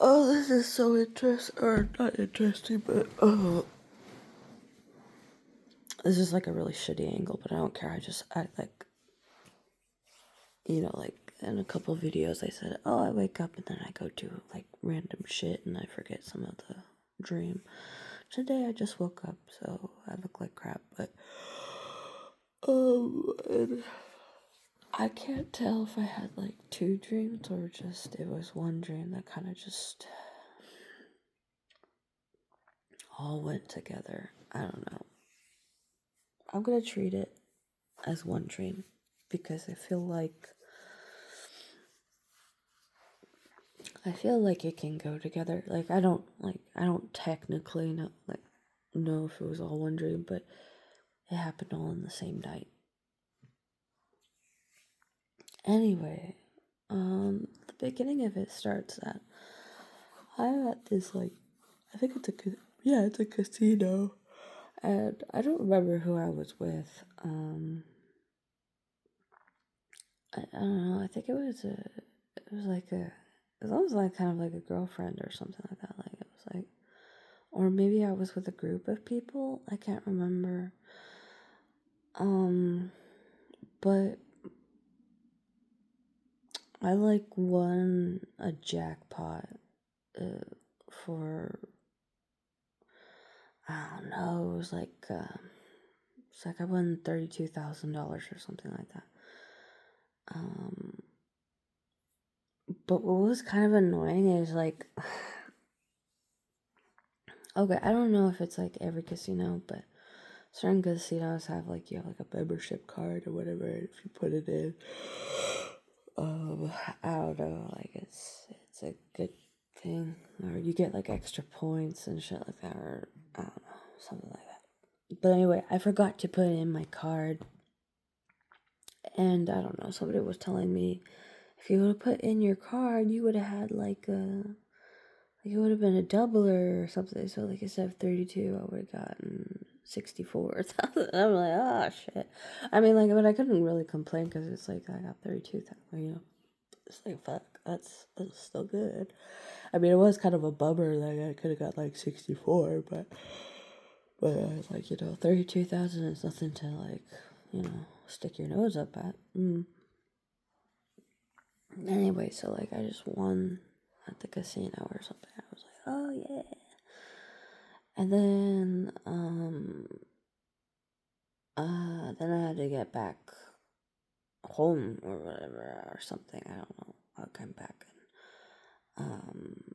Oh, this is so interesting, or not interesting, but this is like a really shitty angle, but I don't care. I like, like in a couple videos I said, oh, I wake up and then I go do like random shit and I forget some of the dream. Today I just woke up, so I look like crap, but, and I can't tell if I had like two dreams or just it was one dream that kind of just all went together. I don't know. I'm gonna treat it as one dream because I feel like it can go together. Like I don't technically know if it was all one dream, but it happened all in the same night. Anyway, the beginning of it starts that I'm at this I think it's a casino, and I don't remember who I was with. I don't know. I think it was almost like kind of like a girlfriend or something like that. Like it was like, or maybe I was with a group of people. I can't remember. But I won a jackpot for, I don't know, it's like I won $32,000 or something like that. But what was kind of annoying is okay, I don't know if it's like every casino, but certain casinos have you have a membership card or whatever. If you put it in, I don't know, it's a good thing, or you get extra points and shit like that, or I don't know, something like that. But anyway, I forgot to put in my card, and I don't know. Somebody was telling me if you would have put in your card, you would have had it would have been a doubler or something. So instead of 32, I would have gotten 64,000. I'm like, oh shit. I mean, but I couldn't really complain because it's I got 32,000. It's fuck, that's still good. I mean, it was kind of a bummer that I could have got 64, but I was 32,000 is nothing to stick your nose up at. Anyway, so I just won at the casino or something. I was like, oh yeah. And then I had to get back home or whatever or something. I don't know. I came back and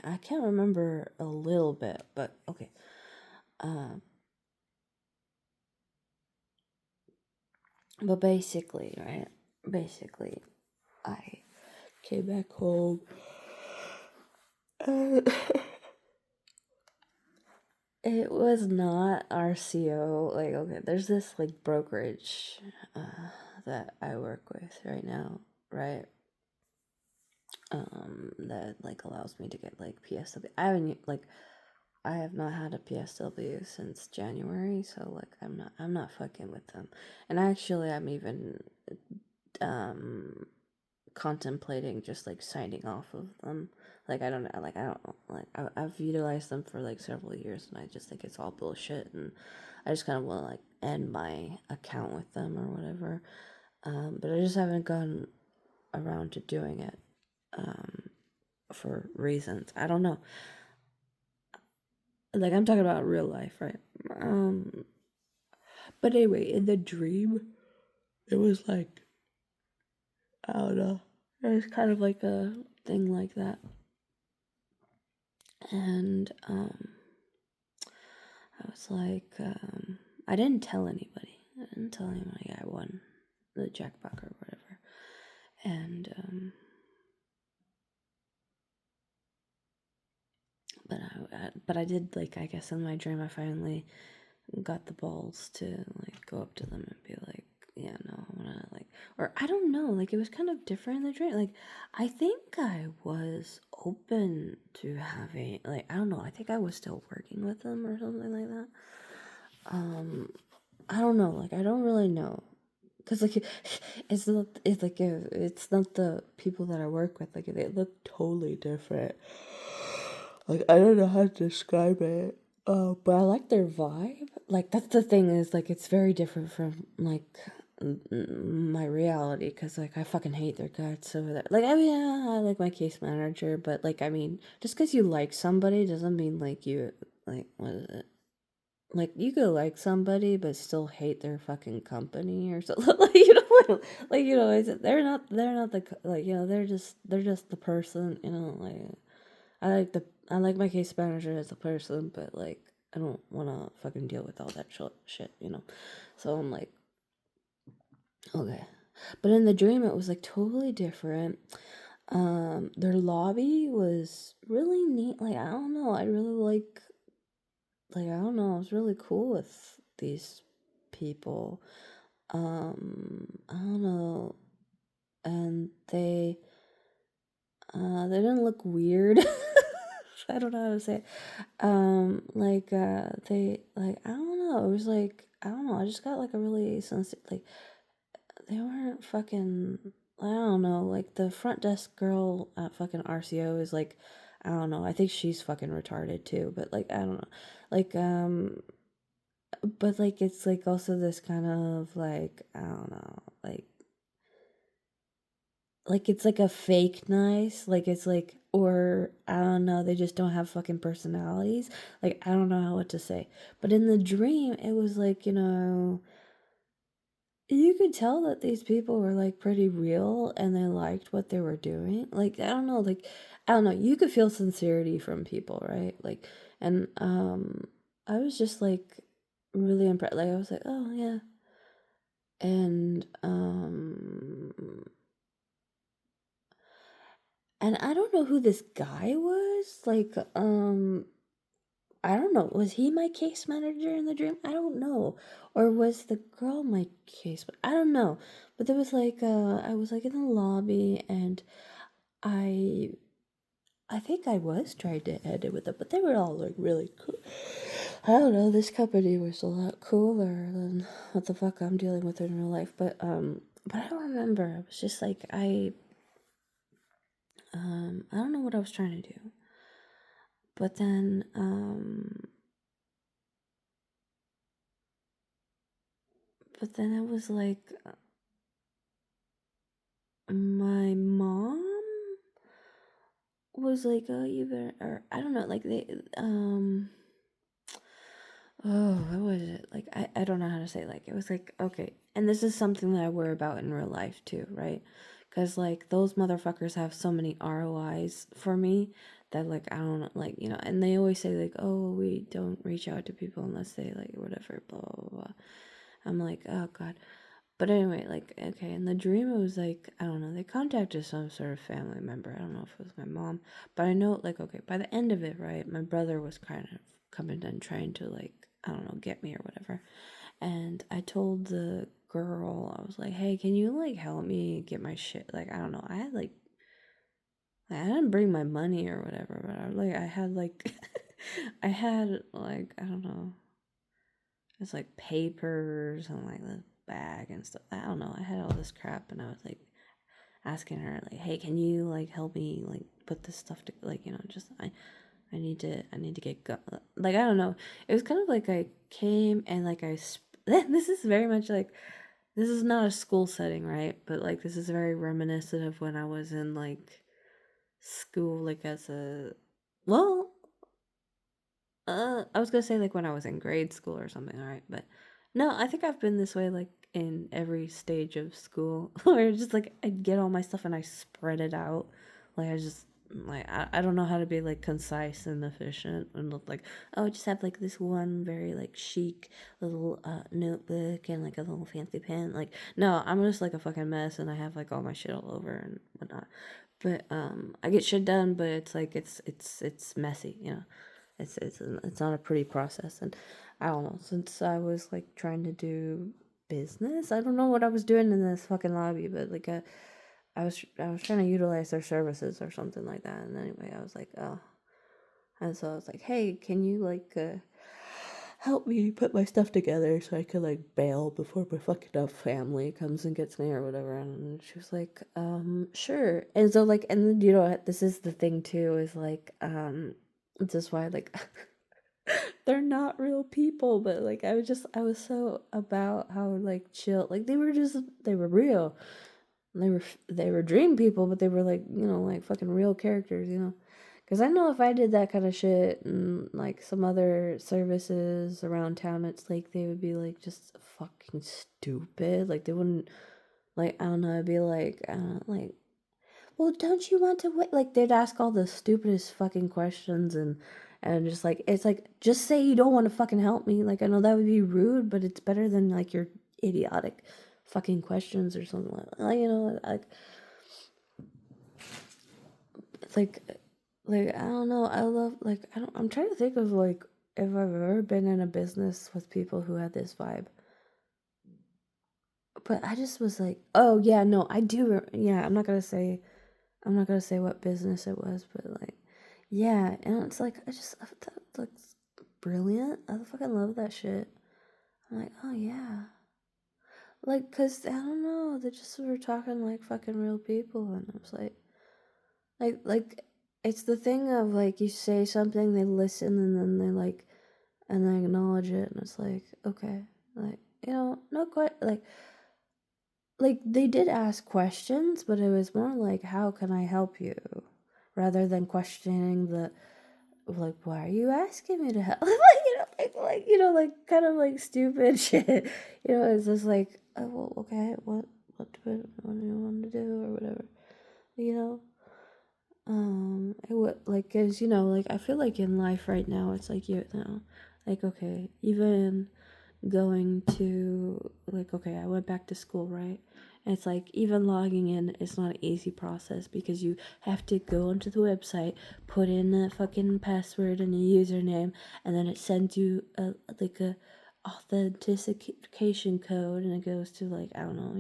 I can't remember a little bit, but okay. But basically, right? Basically, I came back home. It was not RCO. Okay, there's this brokerage that I work with right now, right? That allows me to get PSW. I have not had a PSW since January, so I'm not fucking with them. And actually I'm even contemplating just signing off of them. I don't know, I've utilized them for several years, and I just think it's all bullshit, and I just kind of want to end my account with them or whatever. But I just haven't gotten around to doing it for reasons I don't know. I'm talking about real life, right? But anyway, in the dream, it was I don't know. It was kind of a thing like that. And I was I didn't tell anybody. I won the jackpot or whatever. And but I did I guess in my dream I finally got the balls to go up to them and be yeah, no, I wanna or I don't know, it was kind of different in the dream. I think I was open to having I don't know, I think I was still working with them or something like that. I don't know, I don't really know, because like it's not the people that I work with, like they look totally different. Like I don't know how to describe it. But I like their vibe. Like that's the thing is like it's very different from like my reality because like I fucking hate their guts over there. Like I mean, yeah, I like my case manager, but like I mean, just because you like somebody doesn't mean like you like what is it? Like you could like somebody but still hate their fucking company or something. Like like they're not the like they're just the person. Like I like my case manager as a person, but like I don't want to fucking deal with all that shit. So I'm like, okay. But in the dream, it was like totally different. Their lobby was really neat. Like I don't know, I really like I don't know, I was really cool with these people. I don't know, and they didn't look weird. I don't know how to say it. They like I don't know. It was like I don't know. I just got like a really sensitive like they weren't fucking. I don't know. Like the front desk girl at fucking RCO is like I don't know. I think she's fucking retarded too. But like I don't know. Like but like it's like also this kind of like I don't know like it's like a fake nice, like it's like, or I don't know, they just don't have fucking personalities. Like I don't know what to say. But in the dream, it was like, you could tell that these people were like pretty real and they liked what they were doing. Like I don't know, you could feel sincerity from people, right? Like and I was just like really impressed. Like I was like, "Oh, yeah." And I don't know who this guy was. Like, I don't know. Was he my case manager in the dream? I don't know. Or was the girl my I don't know. But there was like, I was like in the lobby and I, I think I was trying to end it with them, but they were all like really cool. I don't know. This company was a lot cooler than what the fuck I'm dealing with in real life. But I don't remember. It was just like I don't know what I was trying to do. But then, it was like my mom was like, "Oh, you better," or I don't know, like oh, what was it? Like, I don't know how to say, like, it was like, okay, and this is something that I worry about in real life too, right? Because, like, those motherfuckers have so many ROIs for me that, like, I don't, like, and they always say, like, oh, we don't reach out to people unless they, like, whatever, blah, blah, blah. I'm like, oh, God. But anyway, like, okay, in the dream, it was like, I don't know, they contacted some sort of family member. I don't know if it was my mom, but I know, like, okay, by the end of it, right, my brother was kind of coming and trying to, like, I don't know, get me or whatever. And I told the girl, I was like, hey, can you, like, help me get my shit? Like, I don't know, I didn't bring my money or whatever, but I had, like, I had, like, I don't know, it's like papers and like the bag and stuff. I don't know. I had all this crap and I was like asking her like, "Hey, can you like help me like put this stuff to like, just I need to get like I don't know. It was kind of like I came and like this is very much like this is not a school setting, right? But like this is very reminiscent of when I was in like school like as a well, I was gonna say like when I was in grade school or something, all right, but no, I think I've been this way like in every stage of school, where it's just like I get all my stuff and I spread it out, like I just like I don't know how to be like concise and efficient and look like oh I just have like this one very like chic little notebook and like a little fancy pen, like no, I'm just like a fucking mess and I have like all my shit all over and whatnot, but I get shit done, but it's like it's messy. It's not a pretty process, and I don't know. Since I was like trying to do business, I don't know what I was doing in this fucking lobby, but like I was trying to utilize their services or something like that. And anyway, I was like, oh, and so I was like, hey, can you like help me put my stuff together so I could like bail before my fucking up family comes and gets me or whatever. And she was like, sure. And so like, and then, you know, this is the thing too, is like, this is why like they're not real people, but like I was so about how like chill, like they were real. They were dream people, but they were like, you know, like fucking real characters, you know. Because I know if I did that kind of shit and like some other services around town, it's like they would be like just fucking stupid. Like they wouldn't, like, I don't know, it'd be like, like, well, don't you want to wait? Like they'd ask all the stupidest fucking questions and just like, it's like, just say you don't want to fucking help me. Like I know that would be rude, but it's better than like your idiotic fucking questions or something like that. Like, you know, like I don't know, I love, like, I'm trying to think of like if I've ever been in a business with people who had this vibe, but I just was like, oh yeah, no, I do yeah, I'm not gonna say what business it was, but like, yeah, and it's like I thought it looks brilliant. I fucking love that shit. I'm like, oh yeah, like, cause I don't know, they just were talking like fucking real people, and I was like, it's the thing of like you say something, they listen, and then they like, and they acknowledge it, and it's like, okay, like, you know, no quite like they did ask questions, but it was more like, how can I help you, rather than questioning the like, why are you asking me to help? Like, you know, like, you know, like kind of like stupid shit. You know, it's just like, oh, well, okay, what do you want to do or whatever, you know. It would like, cause you know, like I feel like in life right now, it's like you know, like okay, even going to like okay, I went back to school, right? And it's like even logging in is not an easy process because you have to go onto the website, put in the fucking password and a username, and then it sends you a like a authentication code, and it goes to like, I don't know,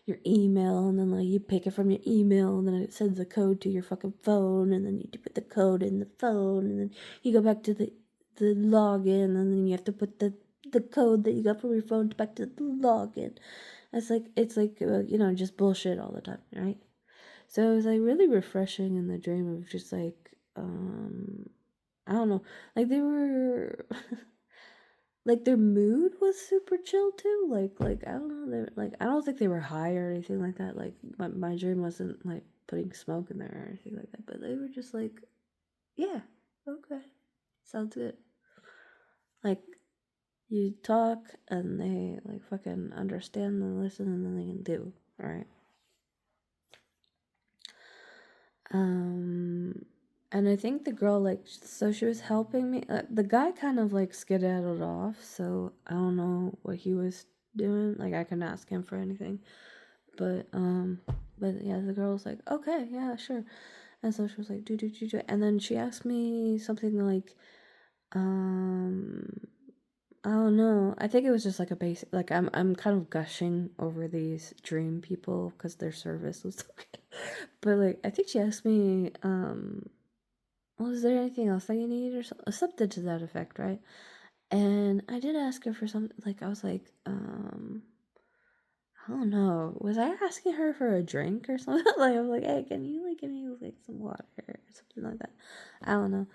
your email, and then like you pick it from your email, and then it sends the code to your fucking phone, and then you put the code in the phone, and then you go back to the login, and then you have to put the code that you got from your phone back to the login. It's like you know, just bullshit all the time, right? So it was like really refreshing in the dream of just like I don't know, like they were like their mood was super chill too. Like I don't know, they like I don't think they were high or anything like that. Like my dream wasn't like putting smoke in there or anything like that. But they were just like, yeah, okay, sounds good. Like you talk and they like fucking understand and listen and then they can do, right? Um, and I think the girl like so she was helping me. The guy kind of like skedaddled off, so I don't know what he was doing. Like I couldn't ask him for anything, but yeah, the girl was like, okay, yeah, sure. And so she was like, do, and then she asked me something like, um, I don't know. I think it was just like a basic, like I'm kind of gushing over these dream people because their service was so good. But like I think she asked me, well, is there anything else that you need or something to that effect, right? And I did ask her for something. Like I was like, I don't know. Was I asking her for a drink or something? Like I was like, hey, can you like give me like some water or something like that? I don't know.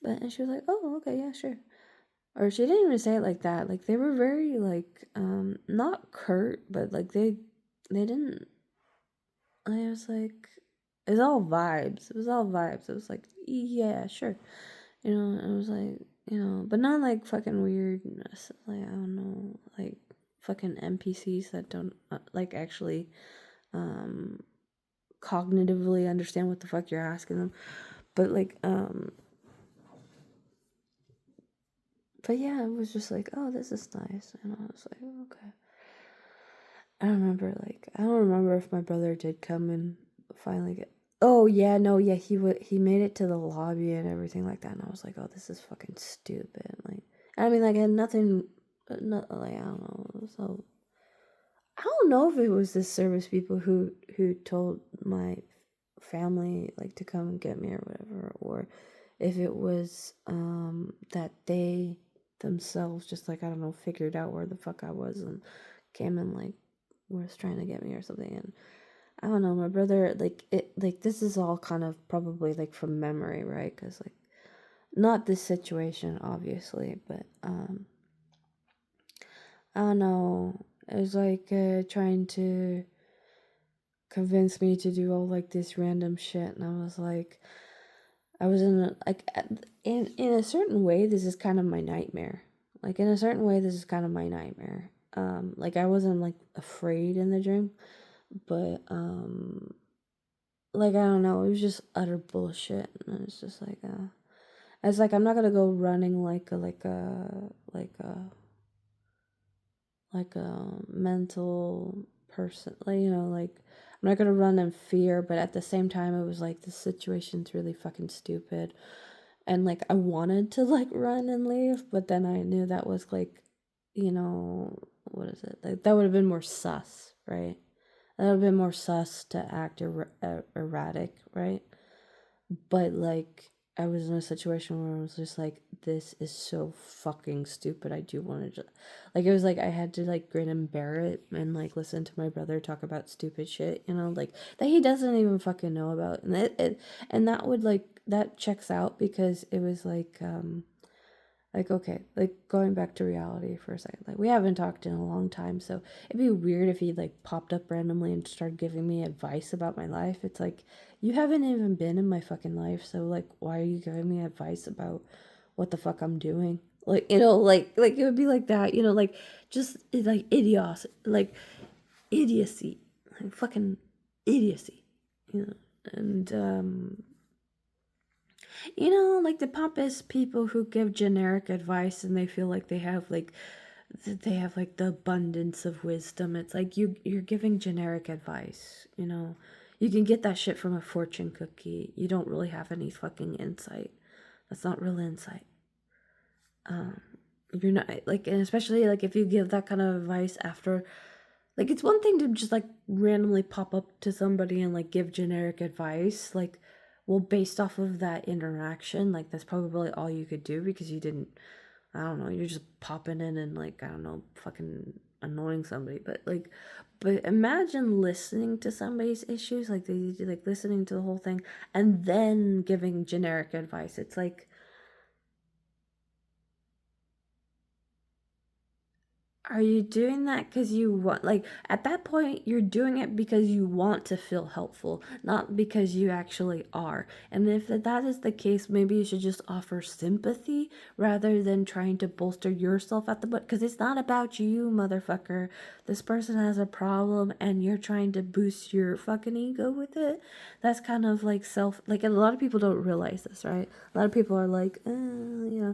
But and she was like, oh, okay, yeah, sure. Or she didn't even say it like that. Like they were very like not curt, but like they didn't. I was like, it was all vibes. It was all vibes. It was like, yeah, sure, you know. It was like, you know, but not like fucking weirdness. Like I don't know, like fucking NPCs that don't like actually um cognitively understand what the fuck you're asking them. But like but yeah, it was just like, oh, this is nice, and I was like, okay. I don't remember if my brother did come and finally get. Oh yeah, no, yeah, he made it to the lobby and everything like that, and I was like, oh, this is fucking stupid. Like, I mean, like, I had nothing, not like I don't know. So I don't know if it was the service people who told my family like to come and get me or whatever, or if it was that they themselves just like, I don't know, figured out where the fuck I was and came and like was trying to get me or something. And I don't know, my brother, like this is all kind of probably like from memory, right? Because like not this situation obviously, but I don't know, it was like trying to convince me to do all like this random shit, and I was like, I was in a, like in a certain way this is kind of my nightmare. Like in a certain way this is kind of my nightmare. Like I wasn't like afraid in the gym, but like I don't know, it was just utter bullshit, and it's just like it's like I'm not gonna go running like a mental person, like, you know, like I'm not gonna run in fear, but at the same time it was like the situation's really fucking stupid, and like I wanted to like run and leave, but then I knew that was like, you know, what is it, like that would have been more sus, right? That would have been more sus to act erratic, right? But like I was in a situation where I was just like, this is so fucking stupid. I do want to just, like, it was like I had to like grin and bear it and like listen to my brother talk about stupid shit, you know, like that he doesn't even fucking know about. And and that would like, that checks out because it was like, okay, like going back to reality for a second. Like we haven't talked in a long time, so it'd be weird if he like popped up randomly and started giving me advice about my life. It's like, you haven't even been in my fucking life, so like why are you giving me advice about what the fuck I'm doing? Like, you know, like it would be like that, you know, like just like idiocy. Like fucking idiocy. You know. And you know, like the pompous people who give generic advice and they feel like they have like the abundance of wisdom. It's like you're giving generic advice, you know. You can get that shit from a fortune cookie. You don't really have any fucking insight. That's not real insight. Um you're not like, and especially like if you give that kind of advice after, like it's one thing to just like randomly pop up to somebody and like give generic advice, like, well, based off of that interaction, like that's probably all you could do because you didn't, I don't know, you're just popping in and like, I don't know, fucking annoying somebody, but like, but imagine listening to somebody's issues, like they like listening to the whole thing and then giving generic advice. It's like, are you doing that because you want, like, at that point, you're doing it because you want to feel helpful, not because you actually are. And if that is the case, maybe you should just offer sympathy rather than trying to bolster yourself at the butt. Because it's not about you, motherfucker. This person has a problem and you're trying to boost your fucking ego with it. That's kind of like like, a lot of people don't realize this, right? A lot of people are like, you know,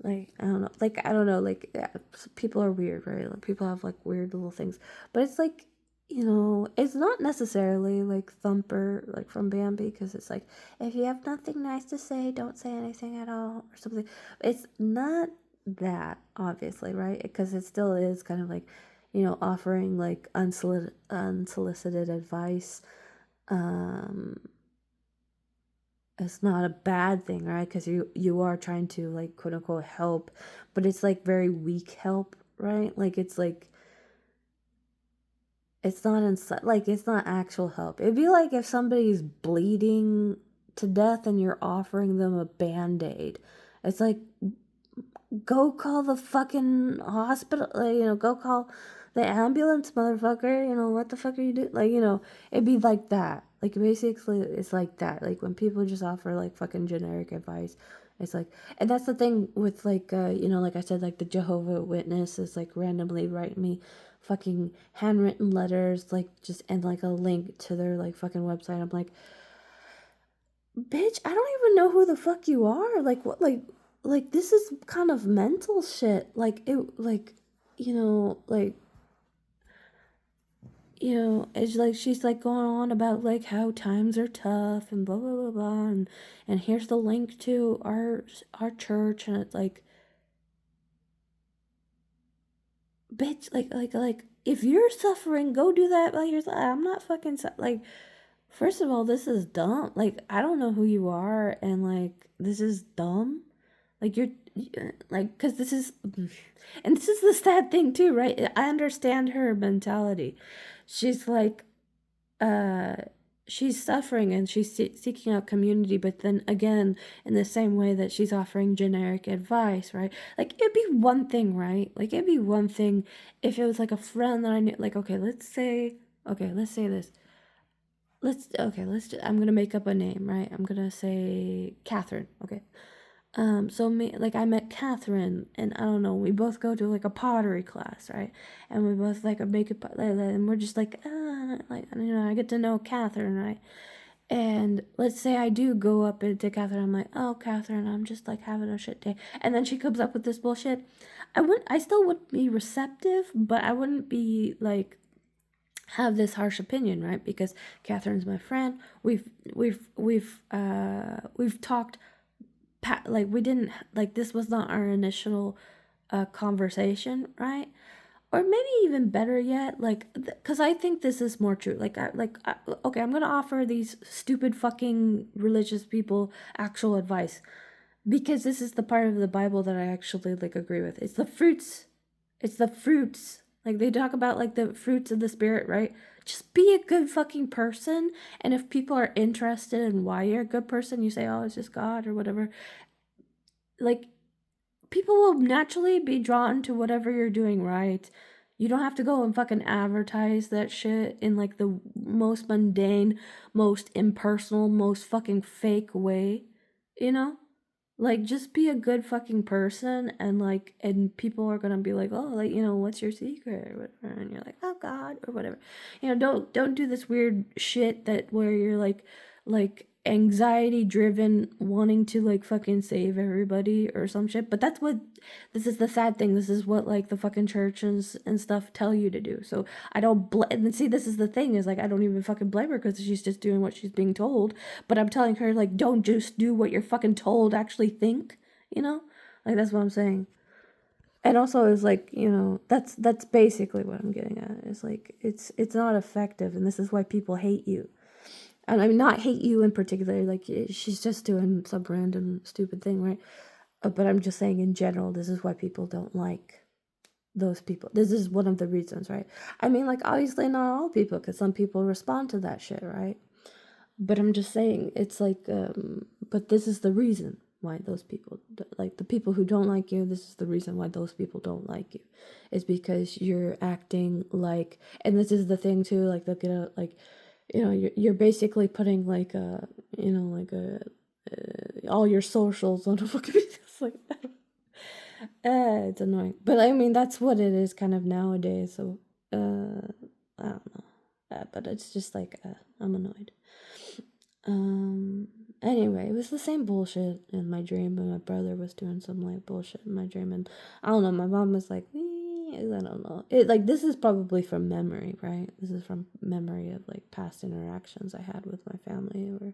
like I don't know, like yeah, people are weird, right? Like people have like weird little things, but it's like, you know, it's not necessarily like Thumper like from Bambi, because it's like, if you have nothing nice to say, don't say anything at all or something. It's not that, obviously, right? Because it still is kind of like, you know, offering like unsolicited advice. um it's not a bad thing, right? Because you are trying to like quote unquote help, but it's like very weak help, right? Like it's not like it's not actual help. It'd be like if somebody's bleeding to death and you're offering them a band-aid. It's like, go call the fucking hospital, you know, go call the ambulance, motherfucker. You know, what the fuck are you doing? Like, you know, it'd be like that. Like, basically, it's like that. Like, when people just offer, like, fucking generic advice, it's like, and that's the thing with, like, you know, like I said, like, the Jehovah Witness is, like, randomly writing me fucking handwritten letters, like, just, and, like, a link to their, like, fucking website. I'm like, bitch, I don't even know who the fuck you are. Like, what, like this is kind of mental shit. Like, it, like, you know, like, you know, it's like she's like going on about like how times are tough and blah blah blah blah, and here's the link to our church, and it's like, bitch, like if you're suffering, go do that by yourself. I'm not fucking like, first of all, this is dumb. Like, I don't know who you are, and like this is dumb. Like you're like, because this is, and this is the sad thing too, right? I understand her mentality. She's like, uh, she's suffering and she's seeking out community, but then again, in the same way that she's offering generic advice, right? Like it'd be one thing, right? Like it'd be one thing if it was like a friend that I knew, like, okay, let's say this. I'm gonna make up a name, right? I'm gonna say Catherine, okay? So me, like I met Catherine, and I don't know, we both go to like a pottery class, right? And we both like make it, and we're just like, you know, I get to know Catherine, right? And let's say I do go up into Catherine, I'm like, oh, Catherine, I'm just like having a shit day. And then she comes up with this bullshit. I still would be receptive, but I wouldn't be like, have this harsh opinion, right? Because Catherine's my friend. We've talked like we didn't like this was not our initial conversation, right? Or maybe even better yet, like because I think this is more true. Okay, I'm gonna offer these stupid fucking religious people actual advice because this is the part of the Bible that I actually like agree with. It's the fruits. It's the fruits. Like they talk about like the fruits of the spirit, right? Just be a good fucking person. And if people are interested in why you're a good person, you say, oh, it's just God or whatever. Like people will naturally be drawn to whatever you're doing, right? You don't have to go and fucking advertise that shit in like the most mundane, most impersonal, most fucking fake way, you know? Like just be a good fucking person and like and people are gonna be like, oh, like, you know, what's your secret or whatever, and you're like, oh God or whatever. You know, don't do this weird shit that where you're like anxiety driven wanting to like fucking save everybody or some shit. But that's what this is the sad thing. This is what like the fucking churches and stuff tell you to do. So I don't and see this is the thing is like I don't even fucking blame her because she's just doing what she's being told. But I'm telling her, like, don't just do what you're fucking told, actually think, you know? Like, that's what I'm saying. And also is like, you know, that's basically what I'm getting at. Is like it's not effective and this is why people hate you. And I mean not hate you in particular, like she's just doing some random stupid thing, right? But I'm just saying in general, this is why people don't like those people. This is one of the reasons, right? I mean, like obviously not all people, because some people respond to that shit, right? But I'm just saying, it's like, but this is the reason why those people, like the people who don't like you, this is the reason why those people don't like you. Is because you're acting like, and this is the thing too, like they'll get a, like, you know, you're basically putting like a, you know, like a, all your socials on a fucking, it's like, it's annoying. But I mean, that's what it is kind of nowadays, so, I don't know. But it's just like, I'm annoyed. Um, anyway, it was the same bullshit in my dream, and my brother was doing some like bullshit in my dream, and I don't know, my mom was like, I don't know. It like this is probably from memory, right? This is from memory of like past interactions I had with my family where,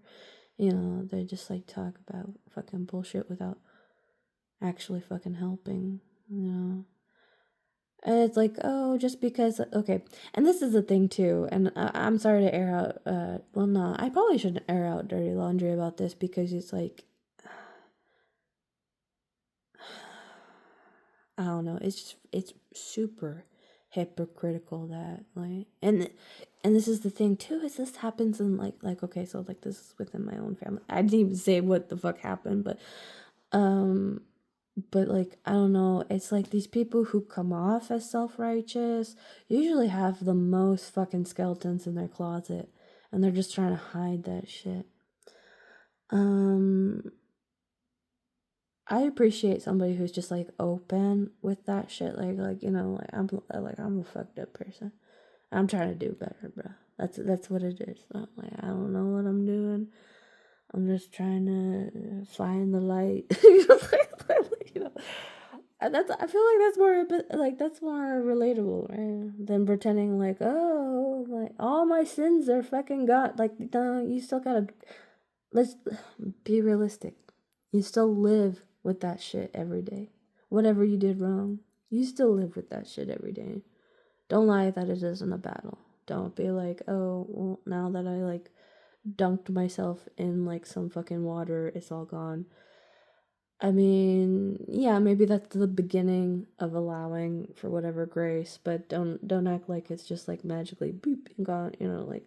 you know, they just like talk about fucking bullshit without actually fucking helping, you know. And it's like, oh, just because, okay. And this is the thing too. And I'm sorry to air out, well, no, I probably shouldn't air out dirty laundry about this because it's like, I don't know. It's just, it's super hypocritical that, like, and this is the thing too, is this happens in okay, so like this is within my own family. I didn't even say what the fuck happened, um, but like I don't know, it's like these people who come off as self-righteous usually have the most fucking skeletons in their closet and they're just trying to hide that shit. I appreciate somebody who's just like open with that shit, like you know, I'm a fucked up person. I'm trying to do better, bro. That's what it is. Like I don't know what I'm doing. I'm just trying to find the light. You know, and that's, I feel like that's more a bit like that's more relatable, right? Than pretending like, oh, like all my sins are fucking God. Like no, you still gotta, let's be realistic. You still live with that shit every day. Whatever you did wrong, you still live with that shit every day. Don't lie that it isn't a battle. Don't be like, oh, well, now that I like dunked myself in like some fucking water, it's all gone. I mean, yeah, maybe that's the beginning of allowing for whatever grace, but don't act like it's just like magically boop and gone, like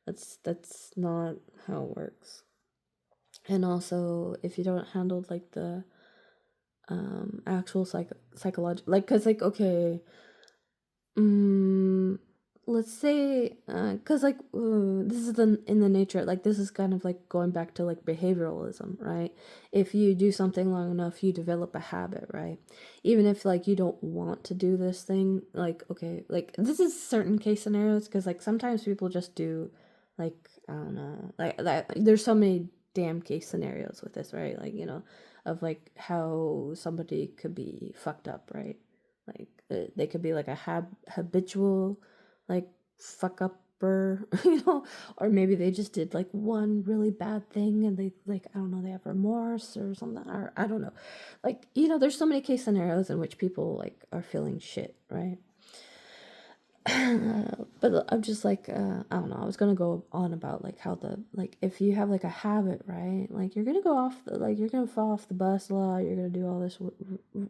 that's not how it works. And also, if you don't handle like the actual psychological, like, cuz like, okay, Mm, let's say, cause like this is in the nature, like this is kind of like going back to like behavioralism, right? If you do something long enough, you develop a habit, right? Even if like you don't want to do this thing, like, okay, like this is certain case scenarios, cause like sometimes people just do, like, I don't know, like that. There's so many damn case scenarios with this, right? Like, of like how somebody could be fucked up, right? Like, they could be like a habitual, like, fuck upper, or maybe they just did like one really bad thing and they, like, I don't know, they have remorse or something, or I don't know. Like, there's so many case scenarios in which people like are feeling shit, right? But I'm just like, I don't know. I was gonna go on about like how like if you have like a habit, right? Like you're gonna go off, like you're gonna fall off the bus a lot. You're gonna do all this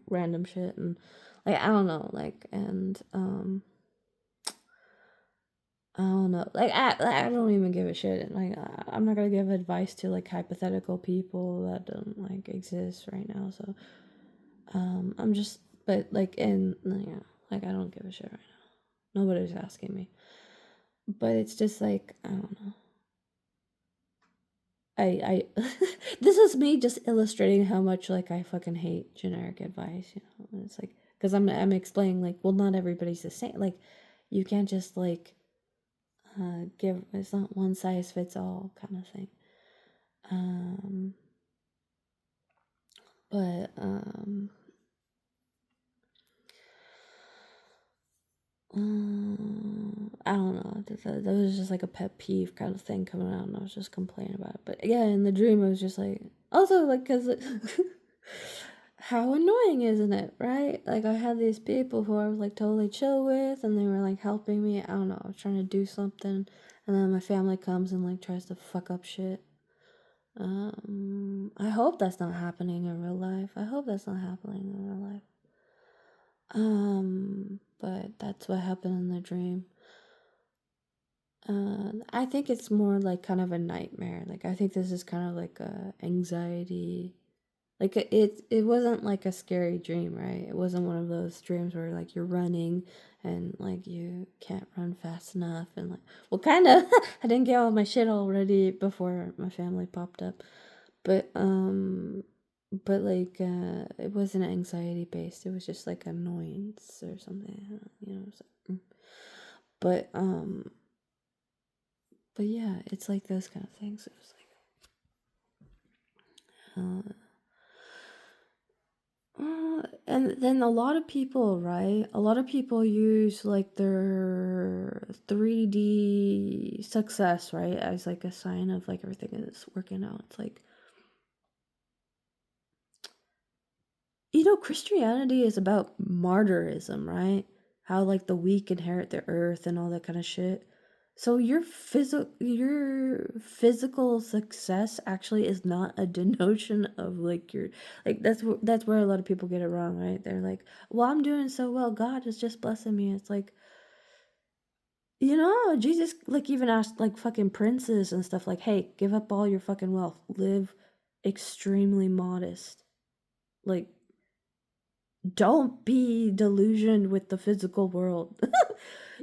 random shit, and like I don't know, like, and I don't know, like I don't even give a shit. Like I'm not gonna give advice to like hypothetical people that don't like exist right now. So I'm just, but like, yeah, like I don't give a shit right now. Nobody's asking me. But it's just like, I don't know. I this is me just illustrating how much like I fucking hate generic advice, And it's like, because I'm explaining like, well, not everybody's the same. Like, you can't just like give, it's not one size fits all kind of thing. But I don't know. That was just like a pet peeve kind of thing coming out, and I was just complaining about it. But yeah, in the dream, I was just like, also like, cause how annoying, isn't it? Right? Like I had these people who I was like totally chill with, and they were like helping me. I don't know. I was trying to do something, and then my family comes and like tries to fuck up shit. I hope that's not happening in real life. I hope that's not happening in real life. But that's what happened in the dream. I think it's more like kind of a nightmare. Like I think this is kind of like a anxiety. Like it wasn't like a scary dream, right? It wasn't one of those dreams where like you're running and like you can't run fast enough and like, well, kind of. I didn't get all my shit already before my family popped up, but like it wasn't anxiety based. It was just like annoyance or something, So, but yeah, it's like those kind of things. It was like, and then a lot of people, right? A lot of people use like their 3D success, right, as like a sign of like everything is working out. It's like, Christianity is about martyrism, right? How like the weak inherit the earth and all that kind of shit. So your physical success actually is not a denotion of like your, like that's where a lot of people get it wrong, right? They're like, "Well, I'm doing so well. God is just blessing me." It's like, Jesus like even asked like fucking princes and stuff like, "Hey, give up all your fucking wealth. Live extremely modest." Like, don't be delusioned with the physical world.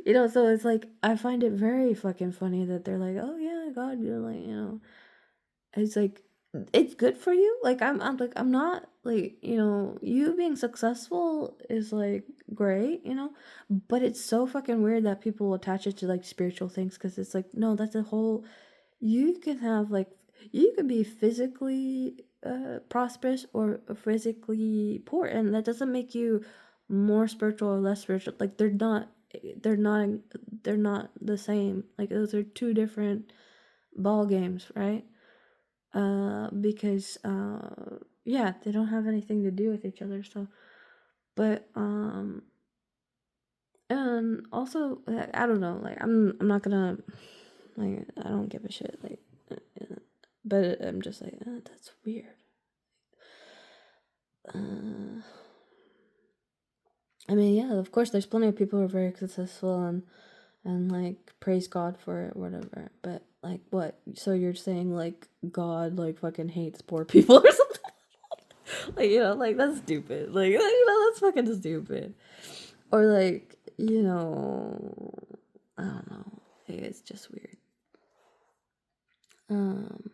So it's like, I find it very fucking funny that they're like, oh yeah, God, you're like, it's like, it's good for you. Like, I'm like, I'm not like, you being successful is like great, but it's so fucking weird that people attach it to like spiritual things, because it's like, no, that's a whole, you can have like, you can be physically prosperous or physically poor, and that doesn't make you more spiritual or less spiritual. Like, they're not they're not the same. Like, those are two different ball games, right? Because yeah, they don't have anything to do with each other. So, but and also, I don't know, like, I'm not gonna, like, I don't give a shit, like, but I'm just like, that's weird. I mean, yeah, of course, there's plenty of people who are very successful and like praise God for it, or whatever. But like, what? So you're saying like God like fucking hates poor people or something? Like, like that's stupid. Like, that's fucking stupid. Or like, I don't know. It's just weird. Um,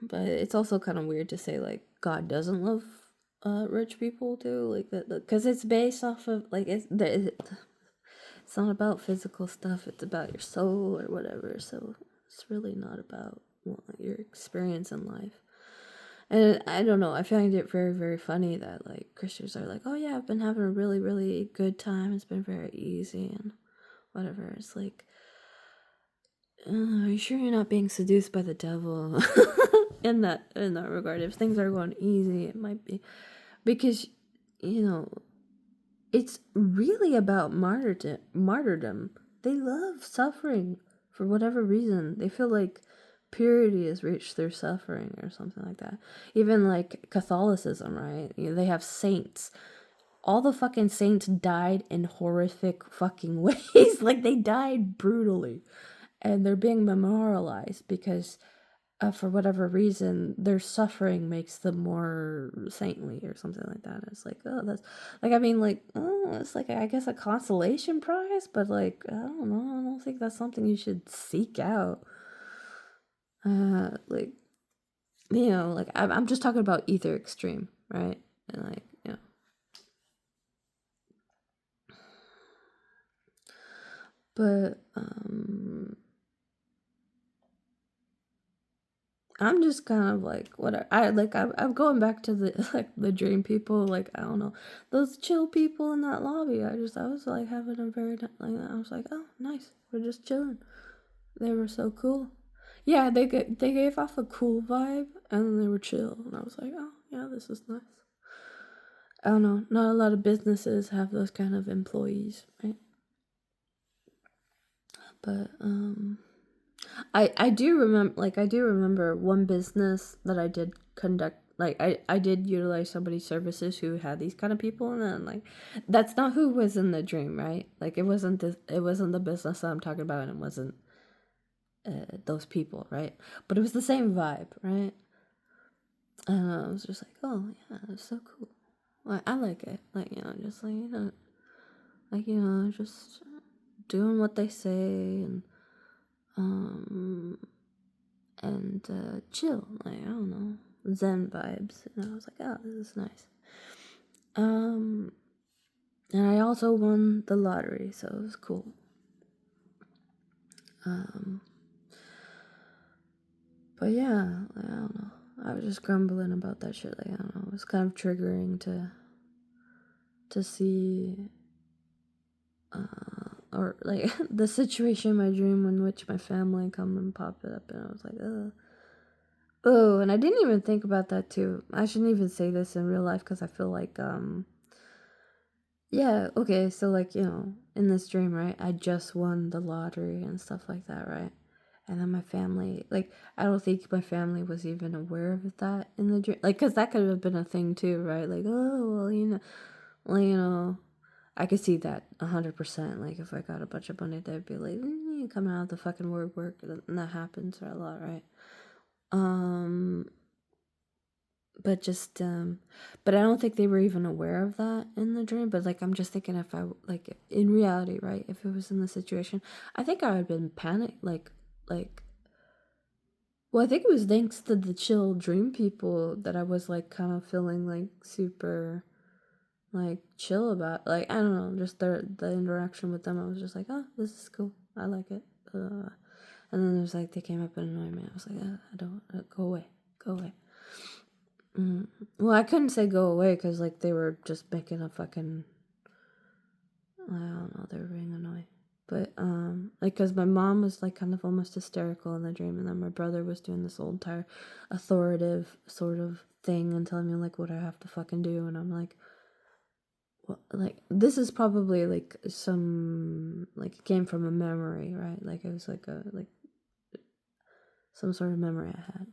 but it's also kind of weird to say like God doesn't love rich people too, like that, because it's based off of like it's not about physical stuff. It's about your soul or whatever. So it's really not about your experience in life. And I don't know. I find it very, very funny that like Christians are like, "Oh yeah, I've been having a really, really good time. It's been very easy and whatever." It's like, are you sure you're not being seduced by the devil? In that regard, if things are going easy, it might be because you know it's really about martyrdom. They love suffering for whatever reason. They feel like purity is reached through suffering or something like that. Even like Catholicism, right? They have saints. All the fucking saints died in horrific fucking ways. Like they died brutally. And they're being memorialized because for whatever reason, their suffering makes them more saintly or something like that. It's like, oh, that's like, I mean, like, oh, it's like, I guess a consolation prize, but like, I don't know, I don't think that's something you should seek out. Like, like, I'm just talking about either extreme, right? And like, but, I'm just kind of like whatever. I'm going back to the like the dream people. Like I don't know those chill people in that lobby. I was like having a very like I was like, oh nice, we're just chilling. They were so cool. Yeah, they gave off a cool vibe and they were chill, and I was like, oh yeah, this is nice. I don't know. Not a lot of businesses have those kind of employees, right? But I do remember one business that I did conduct, like I did utilize somebody's services who had these kind of people, and then like that's not who was in the dream, right? Like it wasn't the business that I'm talking about, and it wasn't those people, right? But it was the same vibe, right? And I was just like, oh yeah, it's so cool. Like I like it, like just just doing what they say um chill, like I don't know, zen vibes, and I was like, oh, this is nice. Um and I also won the lottery, so it was cool. But yeah, like, I don't know, I was just grumbling about that shit, like I don't know, it was kind of triggering to see or like the situation in my dream in which my family come and pop it up, and I was like, ugh. Oh, and I didn't even think about that too. I shouldn't even say this in real life because I feel like yeah, okay, so like, in this dream, right? I just won the lottery and stuff like that, right? And then my family, like, I don't think my family was even aware of that in the dream. Like, because that could have been a thing too, right? Like, oh, well, well, I could see that 100%. Like, if I got a bunch of money, they'd be like, you coming out of the fucking work. And that happens a lot, right? But just but I don't think they were even aware of that in the dream. But like I'm just thinking, if I like in reality, right, if it was in the situation, I think I would have been panicked, like well, I think it was thanks to the chill dream people that I was like kind of feeling like super like chill about, like I don't know, just the interaction with them. I was just like, oh, this is cool, I like it. And then there's like they came up and annoyed me. I was like, I don't go away, go away. Well, I couldn't say go away because like they were just making a fucking, I don't know, they were being annoying. But like because my mom was like kind of almost hysterical in the dream, and then my brother was doing this whole entire authoritative sort of thing and telling me like what I have to fucking do, and I'm like, well, like this is probably like some like it came from a memory, right? Like it was like a like some sort of memory I had.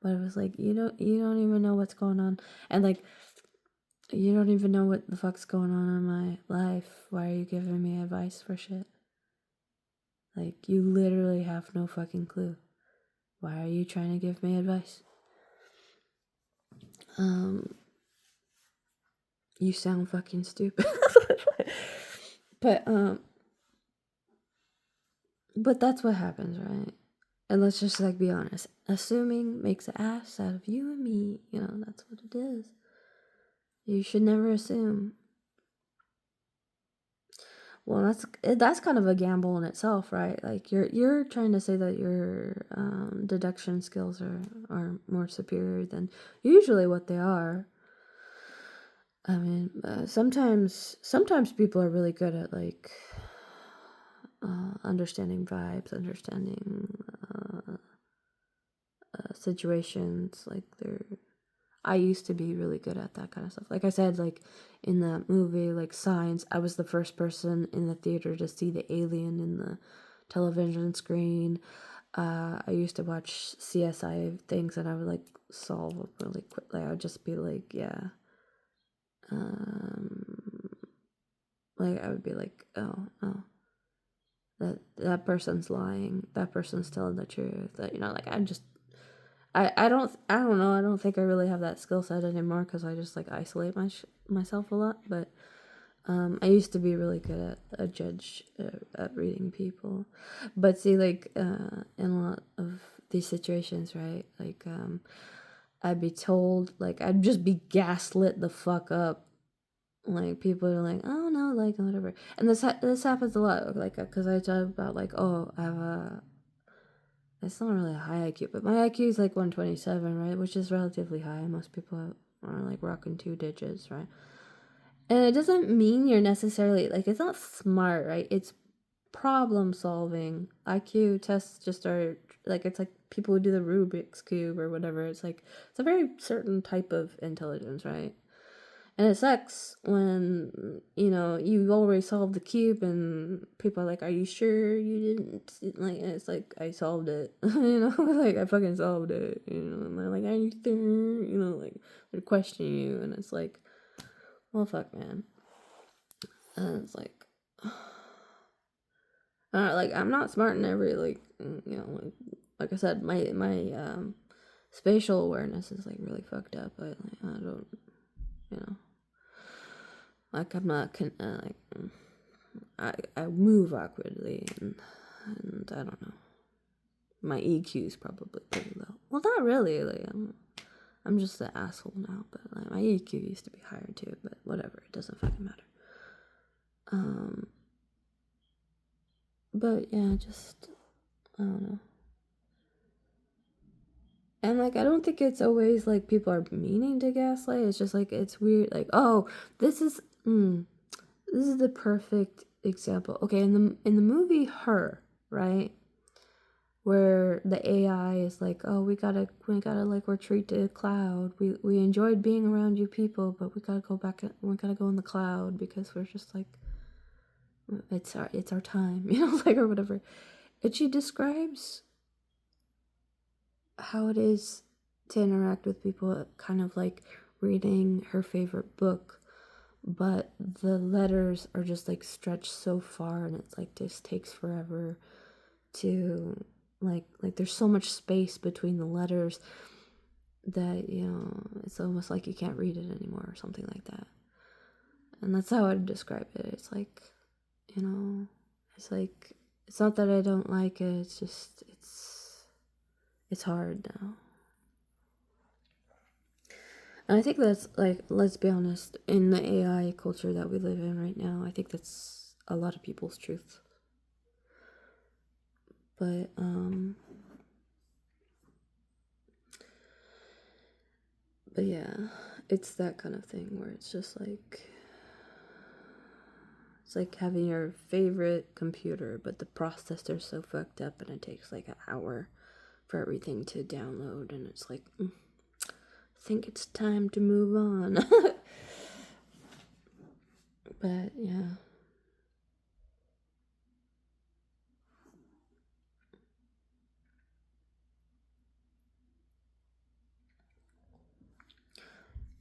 But it was like, you don't even know what's going on. And like, you don't even know what the fuck's going on in my life. Why are you giving me advice for shit? Like, you literally have no fucking clue. Why are you trying to give me advice? You sound fucking stupid. But that's what happens, right? And let's just like be honest. Assuming makes an ass out of you and me. That's what it is. You should never assume. Well, that's kind of a gamble in itself, right? Like you're trying to say that your deduction skills are more superior than usually what they are. I mean, sometimes people are really good at like understanding vibes, understanding situations. Like I used to be really good at that kind of stuff. Like I said, like in the movie, like Signs, I was the first person in the theater to see the alien in the television screen. I used to watch CSI things and I would like solve them really quickly. I would just be like, yeah. Like I would be like, oh, that person's lying. That person's telling the truth. That like I don't know. I don't think I really have that skill set anymore because I just like isolate myself a lot. But I used to be really good at a judge at reading people. But see, like in a lot of these situations, right? Like I'd be told, like I'd just be gaslit the fuck up. Like people are like, oh no, like whatever, and this happens a lot. Like because I talk about like, oh, I have a it's not really a high IQ, but my IQ is like 127, right? Which is relatively high. Most people are like rocking 2 digits, right? And it doesn't mean you're necessarily like it's not smart, right? It's problem solving. IQ tests just are like it's like people who do the Rubik's Cube or whatever. It's like it's a very certain type of intelligence, right? And it sucks when, you already solved the cube and people are like, are you sure you didn't? Like, and it's like, I solved it. Like, I fucking solved it. And they're like, are you sure? Like, they're questioning you. And it's like, well, fuck, man. And it's like, like, I'm not smart in every, like, like I said, my spatial awareness is, like, really fucked up. But, like, I don't, like, I'm not, I move awkwardly and I don't know. My EQ is probably pretty low. Well, not really. Like I'm just an asshole now, but like my EQ used to be higher too. But whatever, it doesn't fucking matter. But yeah, just I don't know. And like I don't think it's always like people are meaning to gaslight. It's just like it's weird. Like this is this is the perfect example. Okay, in the movie Her, right? Where the AI is like, oh, we gotta like retreat to the cloud. We enjoyed being around you people, but we gotta go back. We gotta go in the cloud because we're just like, it's our time, like or whatever. And she describes how it is to interact with people, kind of like reading her favorite book, but the letters are just like stretched so far, and it's like this takes forever to like there's so much space between the letters that it's almost like you can't read it anymore or something like that. And that's how I'd describe it. It's like it's like it's not that I don't like it, it's just it's hard now. And I think that's like, let's be honest, in the AI culture that we live in right now, I think that's a lot of people's truth. But yeah, it's that kind of thing where it's just like it's like having your favorite computer, but the processor's so fucked up and it takes like an hour for everything to download, and it's like, I think it's time to move on. But yeah.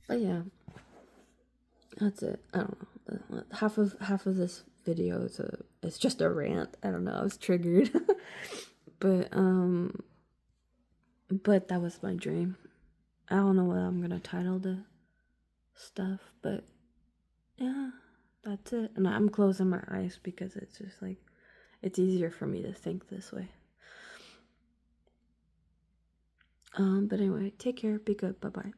But yeah, that's it. I don't know. Half of this video is it's just a rant. I don't know. I was triggered. but but that was my dream. I don't know what I'm gonna title the stuff, but yeah, that's it. And I'm closing my eyes because it's just like it's easier for me to think this way. But anyway, take care, be good, bye bye.